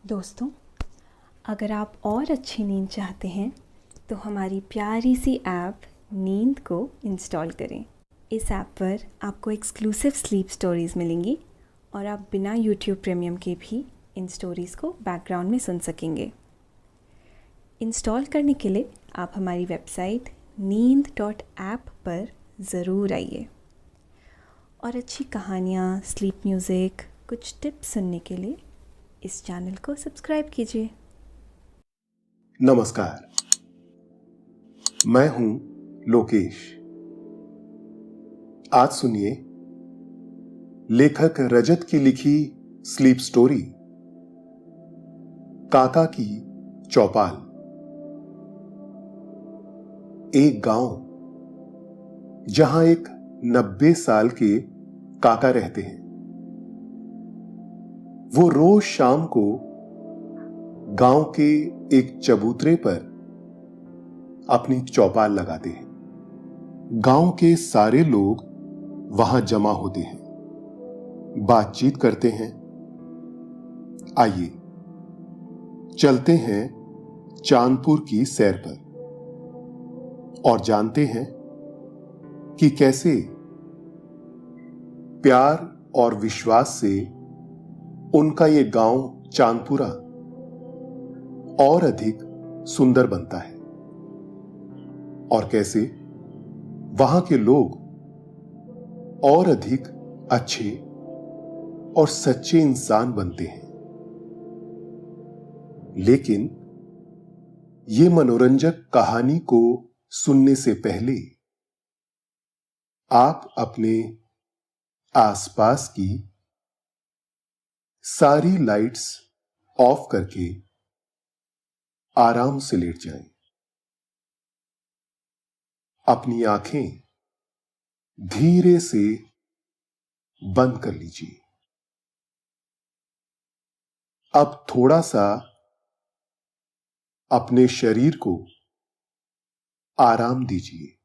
दोस्तों, अगर आप और अच्छी नींद चाहते हैं तो हमारी प्यारी सी ऐप नींद को इंस्टॉल करें। इस ऐप पर आपको एक्सक्लूसिव स्लीप स्टोरीज़ मिलेंगी और आप बिना यूट्यूब प्रीमियम के भी इन स्टोरीज़ को बैकग्राउंड में सुन सकेंगे। इंस्टॉल करने के लिए आप हमारी वेबसाइट neend.app पर ज़रूर आइए और अच्छी कहानियाँ, स्लीप म्यूज़िक, कुछ टिप्स सुनने के लिए इस चैनल को सब्सक्राइब कीजिए। नमस्कार, मैं हूं लोकेश। आज सुनिए लेखक रजत की लिखी स्लीप स्टोरी काका की चौपाल। एक गांव जहां एक 90 साल के काका रहते हैं। वो रोज शाम को गांव के एक चबूतरे पर अपनी चौपाल लगाते हैं। गांव के सारे लोग वहां जमा होते हैं, बातचीत करते हैं। आइए चलते हैं चांदपुर की सैर पर और जानते हैं कि कैसे प्यार और विश्वास से उनका ये गांव चांदपुरा और अधिक सुंदर बनता है और कैसे वहां के लोग और अधिक अच्छे और सच्चे इंसान बनते हैं। लेकिन ये मनोरंजक कहानी को सुनने से पहले आप अपने आसपास की सारी लाइट्स ऑफ करके आराम से लेट जाएं। अपनी आंखें धीरे से बंद कर लीजिए। अब थोड़ा सा अपने शरीर को आराम दीजिए,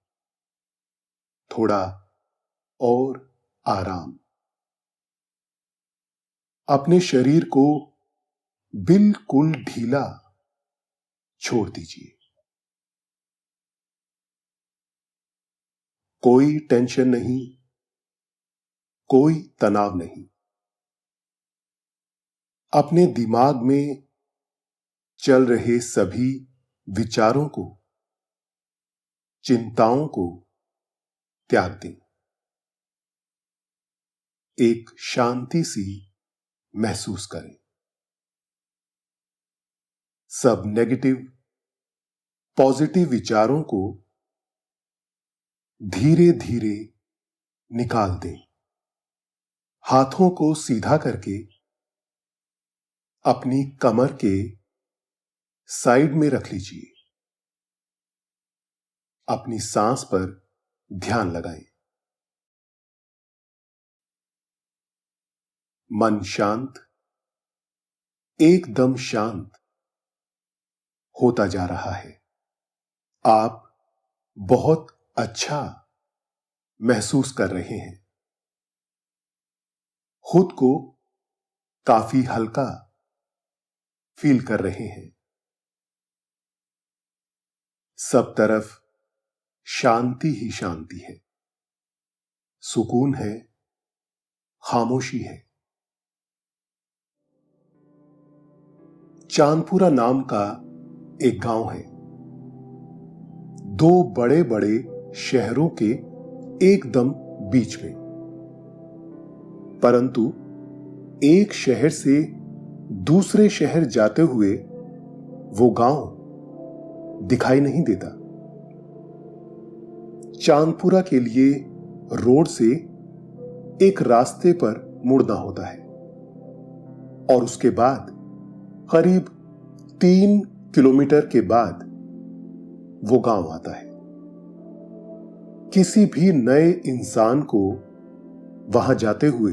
थोड़ा और आराम। अपने शरीर को बिल्कुल ढीला छोड़ दीजिए। कोई टेंशन नहीं, कोई तनाव नहीं। अपने दिमाग में चल रहे सभी विचारों को, चिंताओं को त्याग दें। एक शांति सी महसूस करें। सब नेगेटिव, पॉजिटिव विचारों को धीरे धीरे निकाल दें। हाथों को सीधा करके अपनी कमर के साइड में रख लीजिए। अपनी सांस पर ध्यान लगाएं। मन शांत, एकदम शांत होता जा रहा है। आप बहुत अच्छा महसूस कर रहे हैं। खुद को काफी हल्का फील कर रहे हैं। सब तरफ शांति ही शांति है, सुकून है, खामोशी है। चांदपुरा नाम का एक गांव है। दो बड़े बड़े शहरों के एकदम बीच में। परंतु एक शहर से दूसरे शहर जाते हुए वो गांव दिखाई नहीं देता। चांदपुरा के लिए रोड से एक रास्ते पर मुड़ना होता है और उसके बाद करीब 3 किलोमीटर के बाद वो गांव आता है। किसी भी नए इंसान को वहां जाते हुए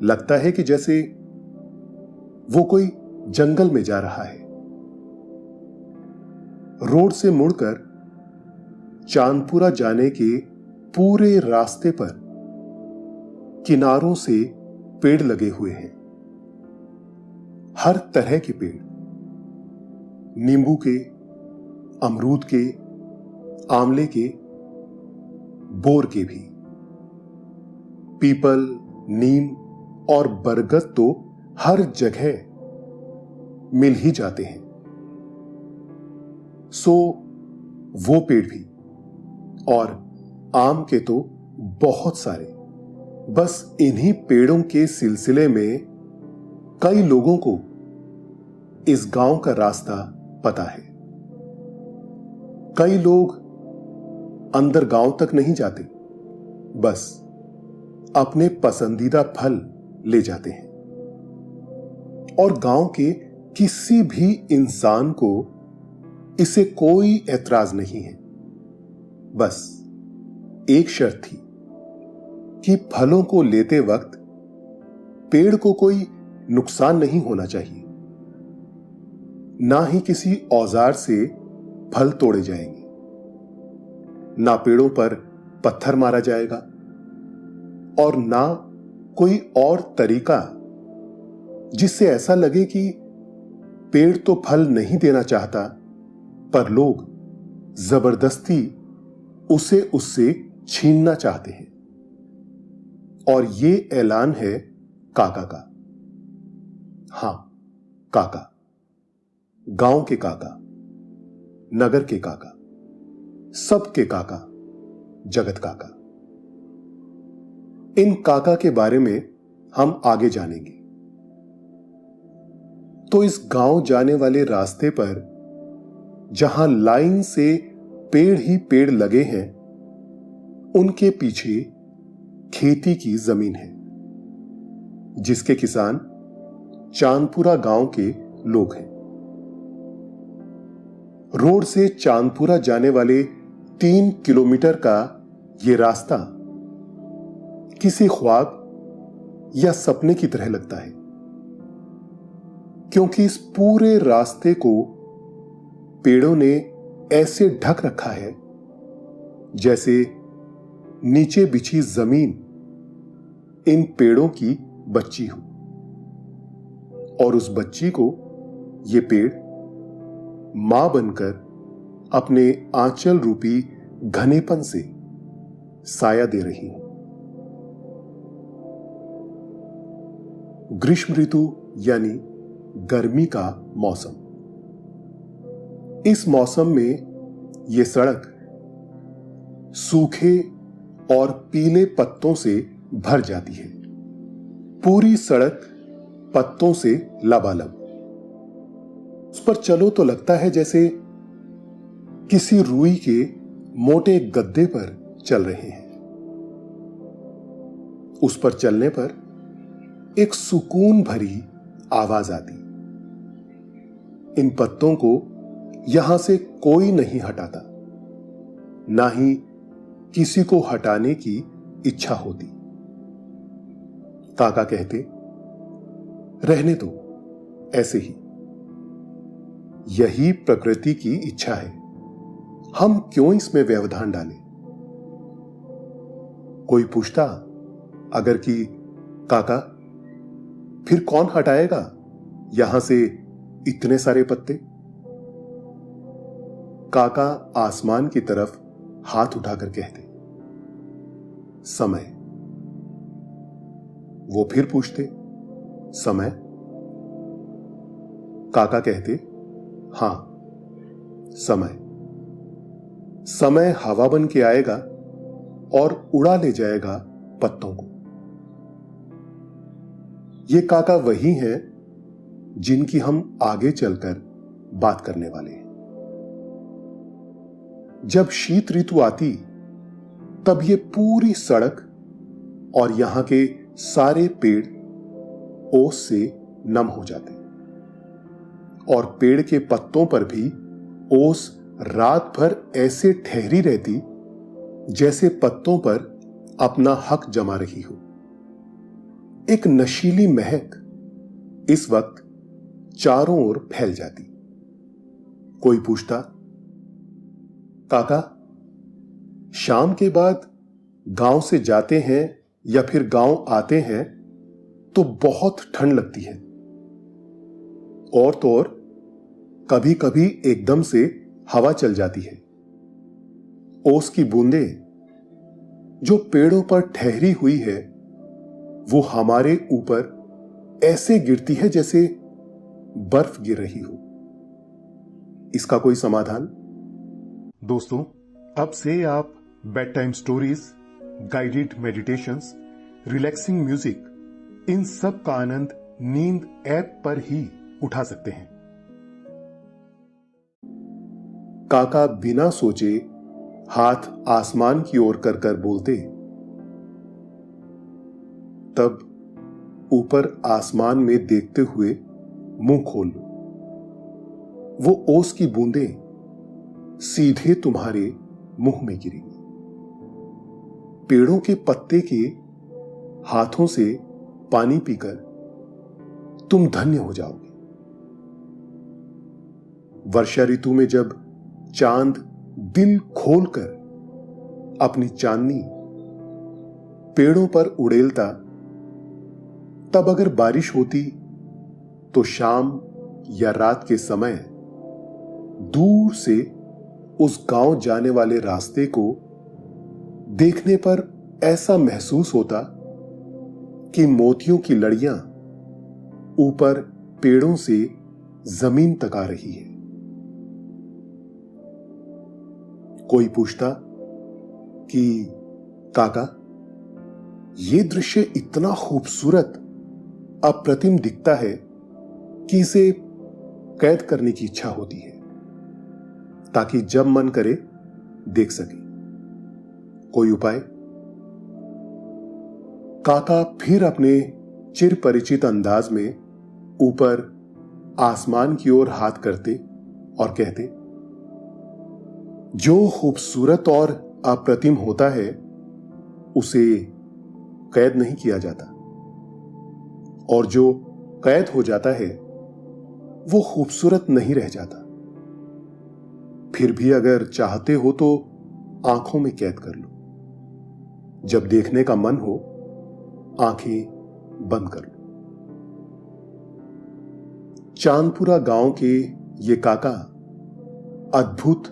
लगता है कि जैसे वो कोई जंगल में जा रहा है। रोड से मुड़कर चांदपुरा जाने के पूरे रास्ते पर किनारों से पेड़ लगे हुए हैं। हर तरह के पेड़, नींबू के, अमरूद के, आंवले के, बोर के भी। पीपल, नीम और बरगद तो हर जगह मिल ही जाते हैं। सो वो पेड़ भी, और आम के तो बहुत सारे। बस इन्हीं पेड़ों के सिलसिले में कई लोगों को इस गांव का रास्ता पता है। कई लोग अंदर गांव तक नहीं जाते, बस अपने पसंदीदा फल ले जाते हैं। और गांव के किसी भी इंसान को इसे कोई ऐतराज नहीं है। बस एक शर्त थी कि फलों को लेते वक्त पेड़ को कोई नुकसान नहीं होना चाहिए, ना ही किसी औजार से फल तोड़े जाएंगे, ना पेड़ों पर पत्थर मारा जाएगा, और ना कोई और तरीका जिससे ऐसा लगे कि पेड़ तो फल नहीं देना चाहता, पर लोग जबरदस्ती उसे उससे छीनना चाहते हैं। और ये ऐलान है काका का। हां, काका, गांव के काका, नगर के काका, सबके काका, जगत काका। इन काका के बारे में हम आगे जानेंगे। तो इस गांव जाने वाले रास्ते पर जहां लाइन से पेड़ ही पेड़ लगे हैं, उनके पीछे खेती की जमीन है, जिसके किसान चांदपुरा गांव के लोग हैं। रोड से चांदपुरा जाने वाले 3 किलोमीटर का यह रास्ता किसी ख्वाब या सपने की तरह लगता है, क्योंकि इस पूरे रास्ते को पेड़ों ने ऐसे ढक रखा है जैसे नीचे बिछी जमीन इन पेड़ों की बच्ची हो, और उस बच्ची को ये पेड़ मां बनकर अपने आंचल रूपी घनेपन से साया दे रही है। ग्रीष्म ऋतु यानी गर्मी का मौसम। इस मौसम में यह सड़क सूखे और पीले पत्तों से भर जाती है। पूरी सड़क पत्तों से लबालब। उस पर चलो तो लगता है जैसे किसी रुई के मोटे गद्दे पर चल रहे हैं। उस पर चलने पर एक सुकून भरी आवाज आती। इन पत्तों को यहां से कोई नहीं हटाता, ना ही किसी को हटाने की इच्छा होती। काका कहते, रहने दो ऐसे ही, यही प्रकृति की इच्छा है, हम क्यों इसमें व्यवधान डालें। कोई पूछता अगर कि काका फिर कौन हटाएगा यहां से इतने सारे पत्ते। काका आसमान की तरफ हाथ उठाकर कहते, समय। वो फिर पूछते, समय। काका कहते, हां, समय। समय हवा बन के आएगा और उड़ा ले जाएगा पत्तों को। ये काका वही हैं जिनकी हम आगे चलकर बात करने वाले हैं। जब शीत ऋतु आती तब ये पूरी सड़क और यहां के सारे पेड़ ओस से नम हो जाते, और पेड़ के पत्तों पर भी ओस रात भर ऐसे ठहरी रहती जैसे पत्तों पर अपना हक जमा रही हो। एक नशीली महक इस वक्त चारों ओर फैल जाती। कोई पूछता, काका शाम के बाद गांव से जाते हैं या फिर गांव आते हैं तो बहुत ठंड लगती है, और तो और कभी कभी एकदम से हवा चल जाती है। ओस की बूंदें जो पेड़ों पर ठहरी हुई है वो हमारे ऊपर ऐसे गिरती है जैसे बर्फ गिर रही हो। इसका कोई समाधान? दोस्तों, अब से आप bedtime stories, guided meditations, relaxing music, इन सब का आनंद नींद ऐप पर ही उठा सकते हैं। काका बिना सोचे हाथ आसमान की ओर कर कर बोलते, तब ऊपर आसमान में देखते हुए मुंह खोल लो। वो ओस की बूंदें सीधे तुम्हारे मुंह में गिरेंगी। पेड़ों के पत्ते के हाथों से पानी पीकर तुम धन्य हो जाओगे। वर्षा ऋतु में जब चांद दिल खोलकर अपनी चांदनी पेड़ों पर उड़ेलता, तब अगर बारिश होती तो शाम या रात के समय दूर से उस गांव जाने वाले रास्ते को देखने पर ऐसा महसूस होता कि मोतियों की लड़ियां ऊपर पेड़ों से जमीन तक आ रही है। कोई पूछता कि काका, यह दृश्य इतना खूबसूरत, अप्रतिम दिखता है कि इसे कैद करने की इच्छा होती है ताकि जब मन करे देख सके। कोई उपाय? काका फिर अपने चिर परिचित अंदाज में ऊपर आसमान की ओर हाथ करते और कहते, जो खूबसूरत और अप्रतिम होता है उसे कैद नहीं किया जाता, और जो कैद हो जाता है वो खूबसूरत नहीं रह जाता। फिर भी अगर चाहते हो तो आंखों में कैद कर लो। जब देखने का मन हो आंखें बंद कर लो। चांदपुरा गांव के ये काका अद्भुत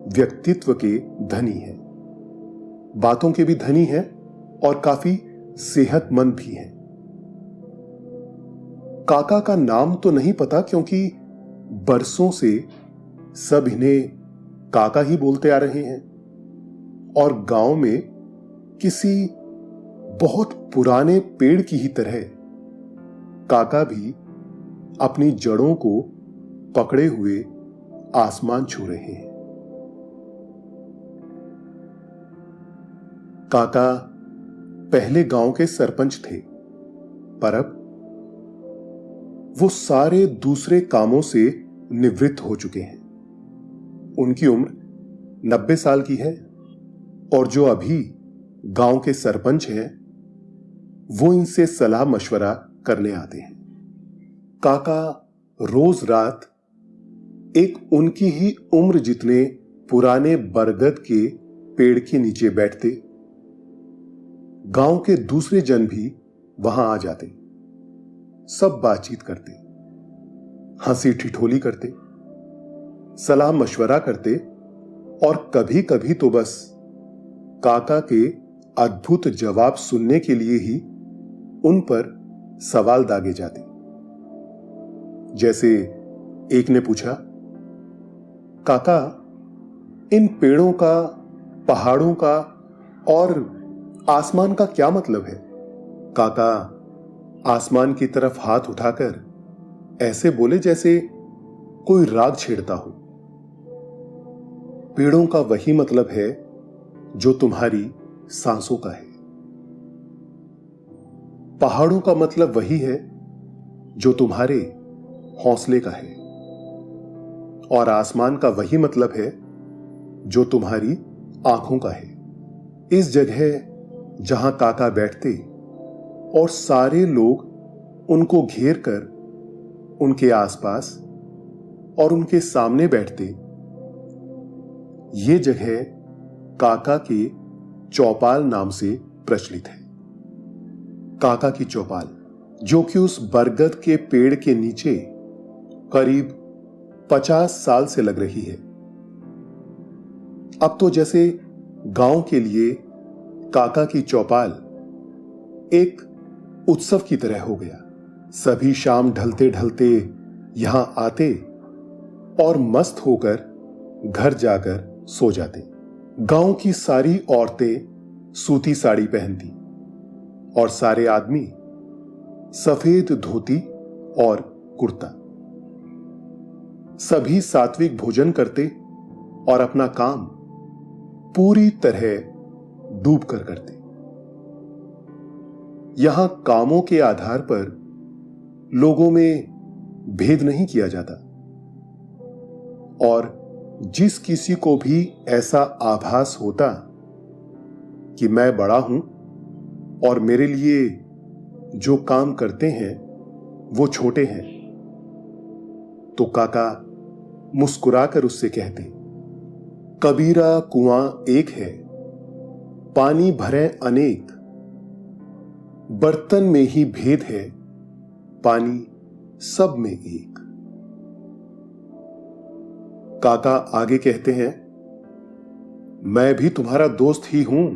व्यक्तित्व के धनी हैं, बातों के भी धनी हैं और काफी सेहतमंद भी हैं। काका का नाम तो नहीं पता क्योंकि बरसों से सब इन्हें काका ही बोलते आ रहे हैं, और गांव में किसी बहुत पुराने पेड़ की ही तरह काका भी अपनी जड़ों को पकड़े हुए आसमान छू रहे हैं। काका पहले गांव के सरपंच थे, पर अब वो सारे दूसरे कामों से निवृत्त हो चुके हैं। उनकी उम्र 90 साल की है, और जो अभी गांव के सरपंच हैं वो इनसे सलाह मशवरा करने आते हैं। काका रोज रात एक उनकी ही उम्र जितने पुराने बरगद के पेड़ के नीचे बैठते। गांव के दूसरे जन भी वहां आ जाते, सब बातचीत करते, हंसी ठिठोली करते, सलाह मशवरा करते, और कभी कभी तो बस काका के अद्भुत जवाब सुनने के लिए ही उन पर सवाल दागे जाते। जैसे एक ने पूछा, काका, इन पेड़ों का, पहाड़ों का और आसमान का क्या मतलब है? काका आसमान की तरफ हाथ उठाकर ऐसे बोले जैसे कोई राग छेड़ता हो, पेड़ों का वही मतलब है जो तुम्हारी सांसों का है। पहाड़ों का मतलब वही है जो तुम्हारे हौसले का है, और आसमान का वही मतलब है जो तुम्हारी आंखों का है। इस जगह जहां काका बैठते और सारे लोग उनको घेर कर उनके आसपास और उनके सामने बैठते, ये जगह काका के चौपाल नाम से प्रचलित है। काका की चौपाल, जो कि उस बरगद के पेड़ के नीचे करीब 50 साल से लग रही है। अब तो जैसे गांव के लिए काका की चौपाल एक उत्सव की तरह हो गया। सभी शाम ढलते ढलते यहां आते और मस्त होकर घर जाकर सो जाते। गांव की सारी औरतें सूती साड़ी पहनती और सारे आदमी सफेद धोती और कुर्ता। सभी सात्विक भोजन करते और अपना काम पूरी तरह डूब कर करते। यहां कामों के आधार पर लोगों में भेद नहीं किया जाता और जिस किसी को भी ऐसा आभास होता कि मैं बड़ा हूं और मेरे लिए जो काम करते हैं वो छोटे हैं, तो काका मुस्कुराकर उससे कहते, कबीरा कुआं एक है, पानी भरे अनेक, बर्तन में ही भेद है, पानी सब में एक। काका आगे कहते हैं, मैं भी तुम्हारा दोस्त ही हूं,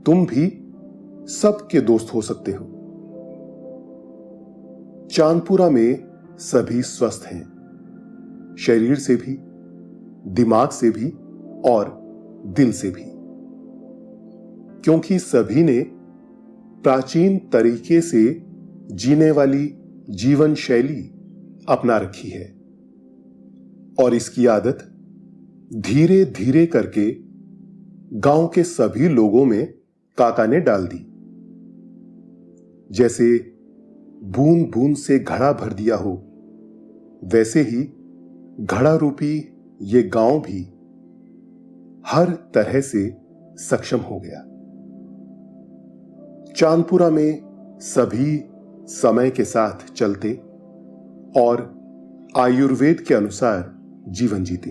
तुम भी सबके दोस्त हो सकते हो। चांदपुरा में सभी स्वस्थ हैं, शरीर से भी, दिमाग से भी और दिल से भी, क्योंकि सभी ने प्राचीन तरीके से जीने वाली जीवन शैली अपना रखी है और इसकी आदत धीरे धीरे करके गांव के सभी लोगों में काका ने डाल दी। जैसे बूंद बूंद से घड़ा भर दिया हो, वैसे ही घड़ा रूपी ये गांव भी हर तरह से सक्षम हो गया। चांदपुरा में सभी समय के साथ चलते और आयुर्वेद के अनुसार जीवन जीते,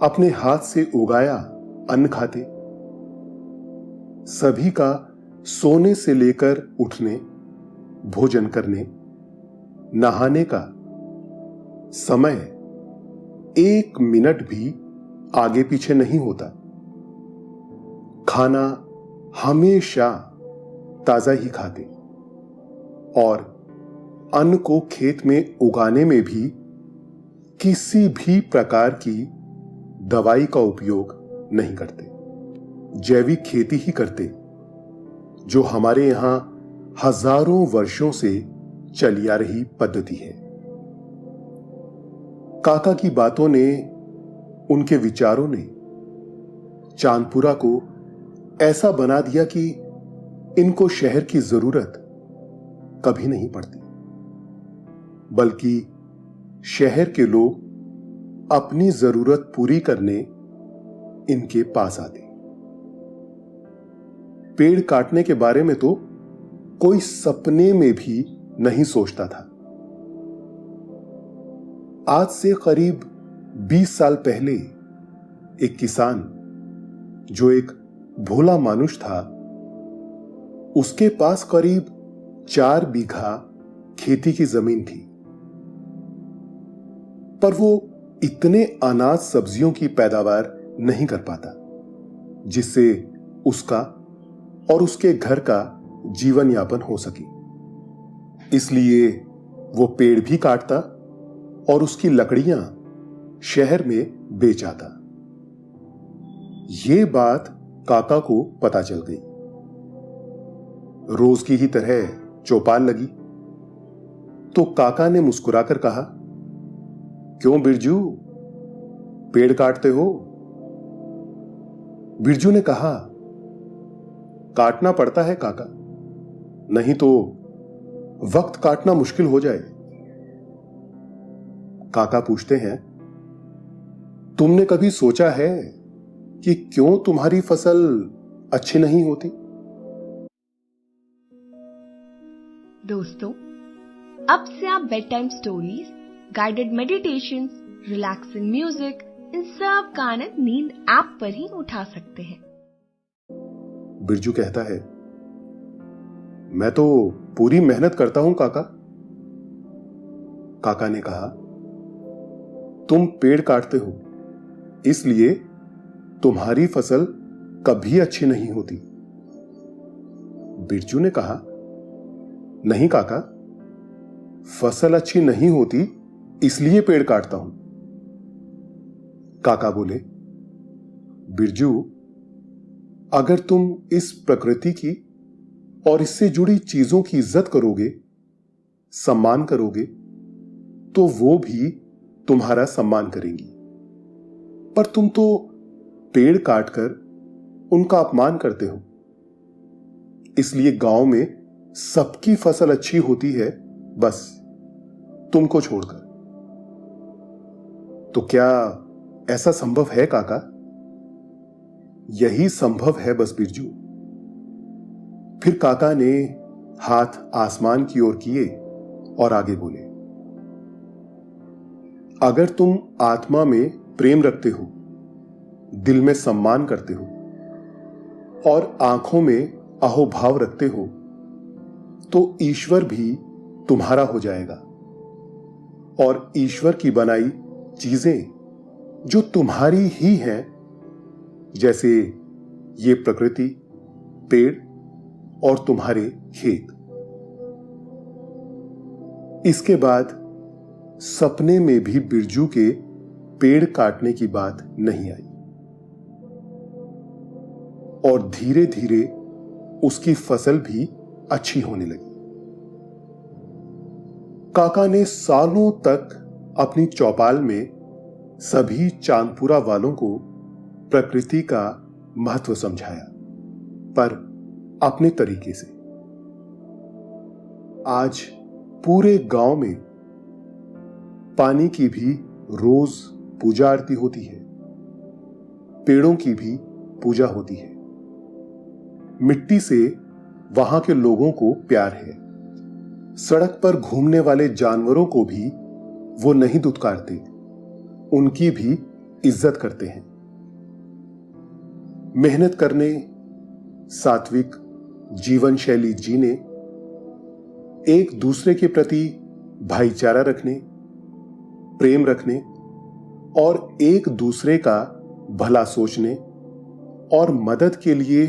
अपने हाथ से उगाया अन्न खाते। सभी का सोने से लेकर उठने, भोजन करने, नहाने का समय 1 मिनट भी आगे पीछे नहीं होता। खाना हमेशा ताजा ही खाते और अन्न को खेत में उगाने में भी किसी भी प्रकार की दवाई का उपयोग नहीं करते। जैविक खेती ही करते, जो हमारे यहां हजारों वर्षों से चली आ रही पद्धति है। काका की बातों ने, उनके विचारों ने चांदपुरा को ऐसा बना दिया कि इनको शहर की जरूरत कभी नहीं पड़ती, बल्कि शहर के लोग अपनी जरूरत पूरी करने इनके पास आते। पेड़ काटने के बारे में तो कोई सपने में भी नहीं सोचता था। आज से करीब 20 साल पहले एक किसान, जो एक भोला मानुष था, उसके पास करीब 4 बीघा खेती की जमीन थी, पर वो इतने अनाज सब्जियों की पैदावार नहीं कर पाता जिससे उसका और उसके घर का जीवन यापन हो सके। इसलिए वो पेड़ भी काटता और उसकी लकड़ियां शहर में बेच आता। ये बात काका को पता चल गई। रोज की ही तरह चौपाल लगी तो काका ने मुस्कुराकर कहा, क्यों बिरजू, पेड़ काटते हो? बिरजू ने कहा, काटना पड़ता है काका, नहीं तो वक्त काटना मुश्किल हो जाए। काका पूछते हैं, तुमने कभी सोचा है कि क्यों तुम्हारी फसल अच्छी नहीं होती? दोस्तों, अब से आप bedtime stories, guided meditations, relaxing music, इन सब का आनंद नींद ऐप पर ही उठा सकते हैं। बिरजू कहता है, मैं तो पूरी मेहनत करता हूं काका, काका ने कहा, तुम पेड़ काटते हो, इसलिए तुम्हारी फसल कभी अच्छी नहीं होती। बिरजू ने कहा, नहीं काका, फसल अच्छी नहीं होती इसलिए पेड़ काटता हूं। काका बोले, बिरजू, अगर तुम इस प्रकृति की और इससे जुड़ी चीजों की इज्जत करोगे, सम्मान करोगे, तो वो भी तुम्हारा सम्मान करेंगी। पर तुम तो पेड़ काटकर उनका अपमान करते हो। इसलिए गांव में सबकी फसल अच्छी होती है, बस तुमको छोड़कर। तो क्या ऐसा संभव है काका? यही संभव है बस बिरजू। फिर काका ने हाथ आसमान की ओर किए और आगे बोले, अगर तुम आत्मा में प्रेम रखते हो, दिल में सम्मान करते हो और आंखों में अहोभाव रखते हो, तो ईश्वर भी तुम्हारा हो जाएगा और ईश्वर की बनाई चीजें जो तुम्हारी ही हैं, जैसे ये प्रकृति, पेड़ और तुम्हारे खेत। इसके बाद सपने में भी बिरजू के पेड़ काटने की बात नहीं आई और धीरे धीरे उसकी फसल भी अच्छी होने लगी। काका ने सालों तक अपनी चौपाल में सभी चांदपुरा वालों को प्रकृति का महत्व समझाया, पर अपने तरीके से। आज पूरे गांव में पानी की भी रोज पूजा आरती होती है, पेड़ों की भी पूजा होती है, मिट्टी से वहां के लोगों को प्यार है, सड़क पर घूमने वाले जानवरों को भी वो नहीं दुत्कारते, उनकी भी इज्जत करते हैं। मेहनत करने, सात्विक जीवन शैली जीने, एक दूसरे के प्रति भाईचारा रखने, प्रेम रखने और एक दूसरे का भला सोचने और मदद के लिए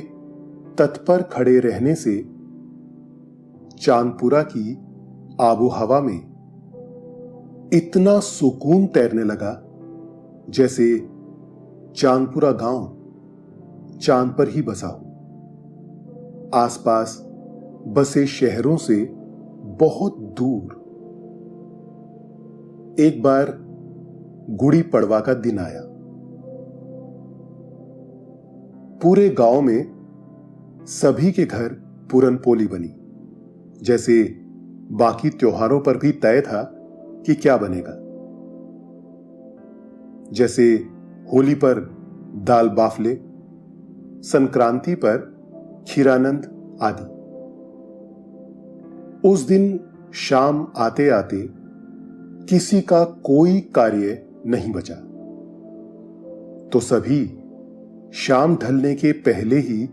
तत्पर खड़े रहने से चांदपुरा की आबो हवा में इतना सुकून तैरने लगा जैसे चांदपुरा गांव चांद पर ही बसा हो, आसपास बसे शहरों से बहुत दूर। एक बार गुड़ी पड़वा का दिन आया। पूरे गांव में सभी के घर पूरन पोली बनी, जैसे बाकी त्योहारों पर भी तय था कि क्या बनेगा। जैसे होली पर दाल बाफले, संक्रांति पर खीरानंद आदि। उस दिन शाम आते आते किसी का कोई कार्य नहीं बचा, तो सभी शाम ढलने के पहले ही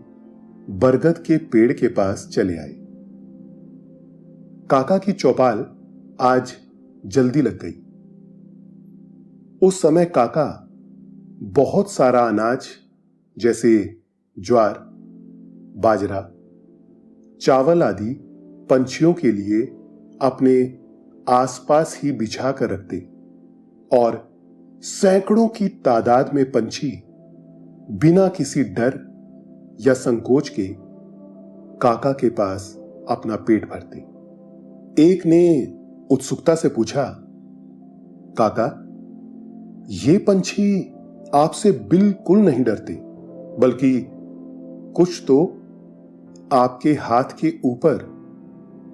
बरगद के पेड़ के पास चले आए। काका की चौपाल आज जल्दी लग गई। उस समय काका बहुत सारा अनाज जैसे ज्वार, बाजरा, चावल आदि पंछियों के लिए अपने आसपास ही बिछा कर रखते और सैकड़ों की तादाद में पंछी बिना किसी डर या संकोच के काका के पास अपना पेट भरते। एक ने उत्सुकता से पूछा, काका, ये पंछी आपसे बिल्कुल नहीं डरते, बल्कि कुछ तो आपके हाथ के ऊपर,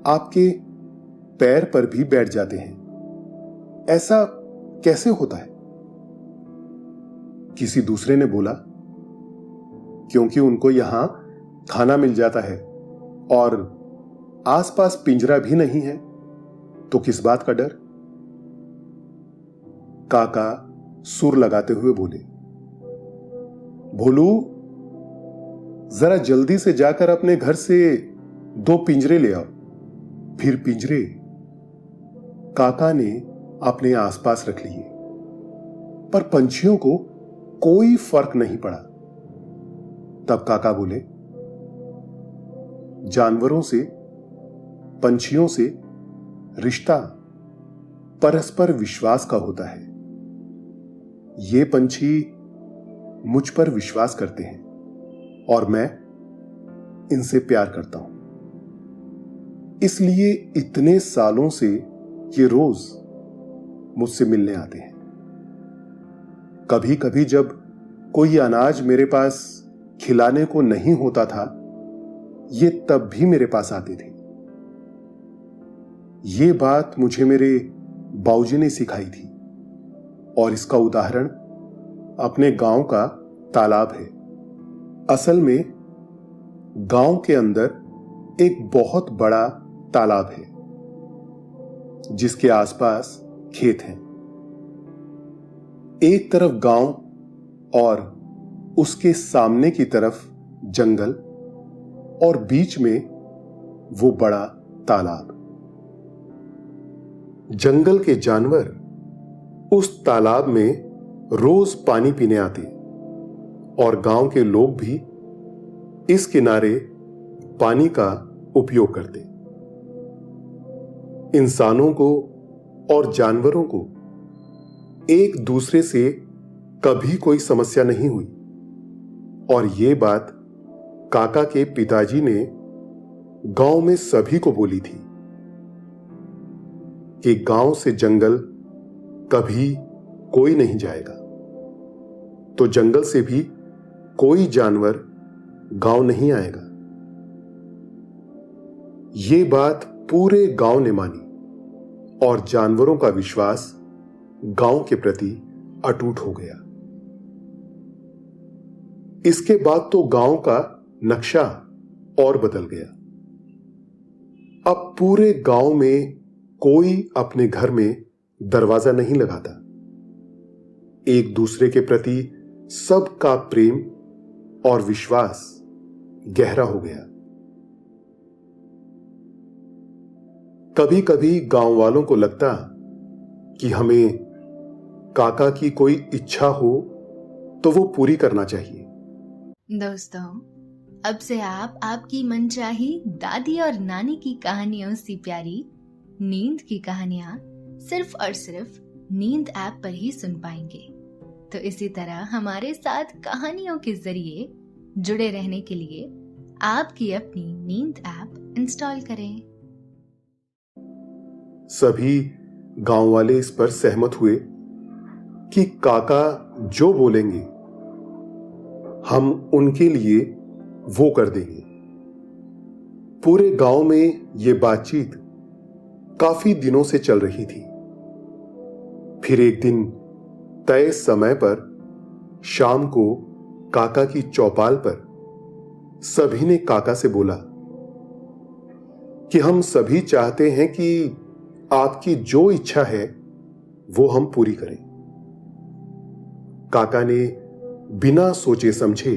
आपके पैर पर भी बैठ जाते हैं, ऐसा कैसे होता है? किसी दूसरे ने बोला, क्योंकि उनको यहां खाना मिल जाता है और आसपास पिंजरा भी नहीं है, तो किस बात का डर? काका सुर लगाते हुए बोले, भोलू, जरा जल्दी से जाकर अपने घर से 2 पिंजरे ले आओ। फिर पिंजरे। काका ने अपने आसपास रख लिए, पर पंछियों को कोई फर्क नहीं पड़ा। तब काका बोले, जानवरों से, पंछियों से रिश्ता परस्पर विश्वास का होता है। ये पंछी मुझ पर विश्वास करते हैं और मैं इनसे प्यार करता हूं। इसलिए इतने सालों से ये रोज मुझसे मिलने आते हैं। कभी कभी जब कोई अनाज मेरे पास खिलाने को नहीं होता था, ये तब भी मेरे पास आते थे। ये बात मुझे मेरे बाऊजी ने सिखाई थी और इसका उदाहरण अपने गांव का तालाब है। असल में गांव के अंदर एक बहुत बड़ा तालाब है जिसके आसपास खेत हैं। एक तरफ गांव और उसके सामने की तरफ जंगल और बीच में वो बड़ा तालाब। जंगल के जानवर उस तालाब में रोज पानी पीने आते और गांव के लोग भी इस किनारे पानी का उपयोग करते। इंसानों को और जानवरों को एक दूसरे से कभी कोई समस्या नहीं हुई और ये बात काका के पिताजी ने गांव में सभी को बोली थी कि गांव से जंगल कभी कोई नहीं जाएगा, तो जंगल से भी कोई जानवर गांव नहीं आएगा। ये बात पूरे गांव ने मानी और जानवरों का विश्वास गांव के प्रति अटूट हो गया। इसके बाद तो गांव का नक्शा और बदल गया। अब पूरे गांव में कोई अपने घर में दरवाजा नहीं लगाता। एक दूसरे के प्रति सबका प्रेम और विश्वास गहरा हो गया। कभी कभी गांव वालों को लगता कि हमें काका की कोई इच्छा हो तो वो पूरी करना चाहिए। दोस्तों, अब से आप आपकी मनचाही दादी और नानी की कहानियों से प्यारी नींद की कहानियां सिर्फ और सिर्फ नींद ऐप पर ही सुन पाएंगे। तो इसी तरह हमारे साथ कहानियों के जरिए जुड़े रहने के लिए आपकी अपनी नींद ऐप इंस्टॉल करें। सभी गांव वाले इस पर सहमत हुए कि काका जो बोलेंगे हम उनके लिए वो कर देंगे। पूरे गांव में ये बातचीत काफी दिनों से चल रही थी। फिर एक दिन तय समय पर शाम को काका की चौपाल पर सभी ने काका से बोला कि हम सभी चाहते हैं कि आपकी जो इच्छा है वो हम पूरी करें। काका ने बिना सोचे समझे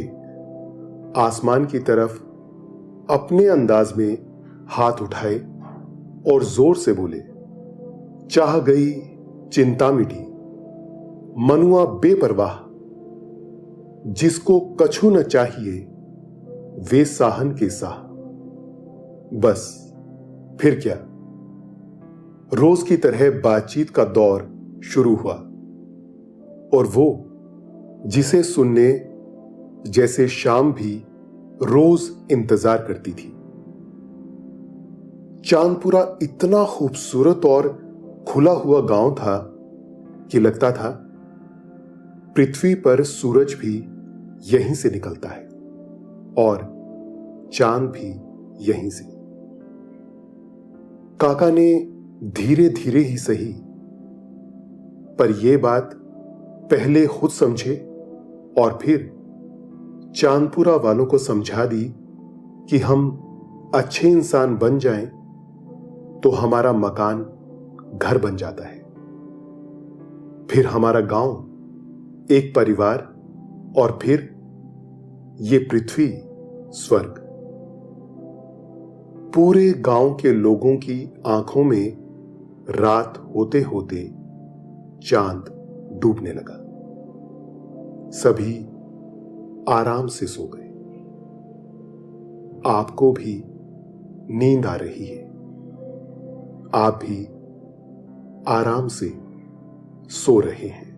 आसमान की तरफ अपने अंदाज में हाथ उठाए और जोर से बोले, चाह गई चिंता मिटी, मनुआ बेपरवाह, जिसको कछु न चाहिए वे साहन के साह। बस फिर क्या, रोज की तरह बातचीत का दौर शुरू हुआ और वो जिसे सुनने जैसे शाम भी रोज इंतजार करती थी। चांदपुरा इतना खूबसूरत और खुला हुआ गांव था कि लगता था पृथ्वी पर सूरज भी यहीं से निकलता है और चांद भी यहीं से। काका ने धीरे धीरे ही सही पर यह बात पहले खुद समझे और फिर चांदपुरा वालों को समझा दी कि हम अच्छे इंसान बन जाएं तो हमारा मकान घर बन जाता है, फिर हमारा गांव एक परिवार और फिर ये पृथ्वी स्वर्ग। पूरे गांव के लोगों की आंखों में रात होते होते चांद डूबने लगा। सभी आराम से सो गए। आपको भी नींद आ रही है। आप भी आराम से सो रहे हैं।